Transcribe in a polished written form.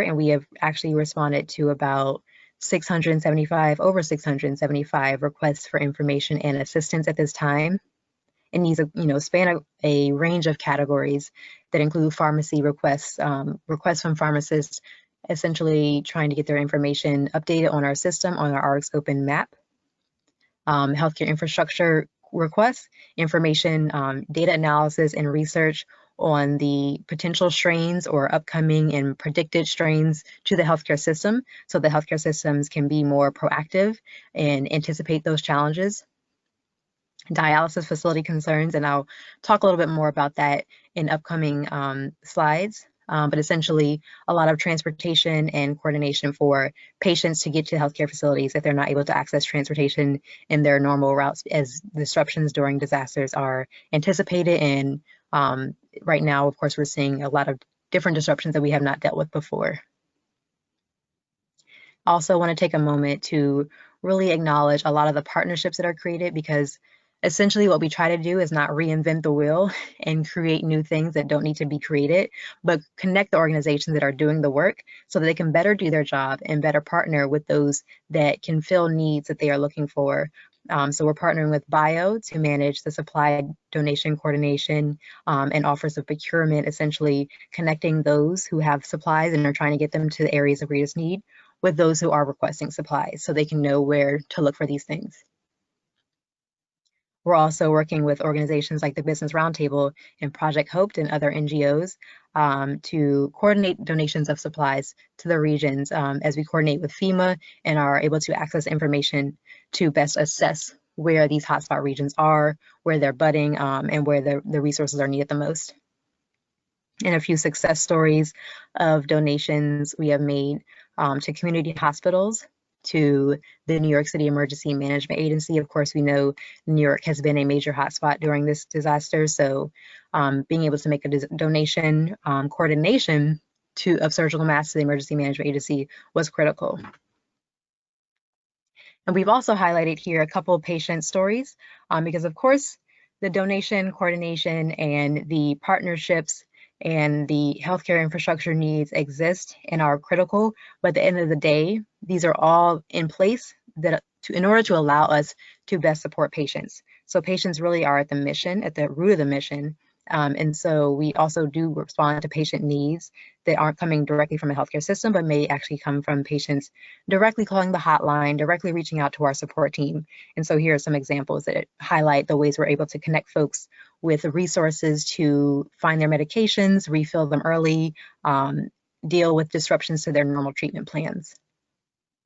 and we have actually responded to about over 675 requests for information and assistance at this time. And these, span a range of categories that include pharmacy requests, requests from pharmacists, essentially trying to get their information updated on our system, on our RxOpen map, healthcare infrastructure requests, information, data analysis and research on the potential strains or upcoming and predicted strains to the healthcare system, so the healthcare systems can be more proactive and anticipate those challenges. Dialysis facility concerns, and I'll talk a little bit more about that in upcoming slides. But essentially, a lot of transportation and coordination for patients to get to healthcare facilities if they're not able to access transportation in their normal routes, as disruptions during disasters are anticipated. And right now, of course, we're seeing a lot of different disruptions that we have not dealt with before. Also want to take a moment to really acknowledge a lot of the partnerships that are created, because essentially what we try to do is not reinvent the wheel and create new things that don't need to be created, but connect the organizations that are doing the work so that they can better do their job and better partner with those that can fill needs that they are looking for. So we're partnering with BIO to manage the supply donation coordination and offers of procurement, essentially connecting those who have supplies and are trying to get them to the areas of greatest need with those who are requesting supplies so they can know where to look for these things. We're also working with organizations like the Business Roundtable and Project Hope and other NGOs to coordinate donations of supplies to the regions as we coordinate with FEMA and are able to access information to best assess where these hotspot regions are, where they're budding, and where the resources are needed the most. And a few success stories of donations we have made to community hospitals, to the New York City Emergency Management Agency. Of course, we know New York has been a major hotspot during this disaster, so being able to make a donation coordination of surgical masks to the Emergency Management Agency was critical. And we've also highlighted here a couple of patient stories because, of course, the donation coordination and the partnerships and the healthcare infrastructure needs exist and are critical, but at the end of the day, these are all in place in order to allow us to best support patients. So patients really are at the mission, at the root of the mission. And so we also do respond to patient needs that aren't coming directly from a healthcare system, but may actually come from patients directly calling the hotline, directly reaching out to our support team. And so here are some examples that highlight the ways we're able to connect folks with resources to find their medications, refill them early, deal with disruptions to their normal treatment plans.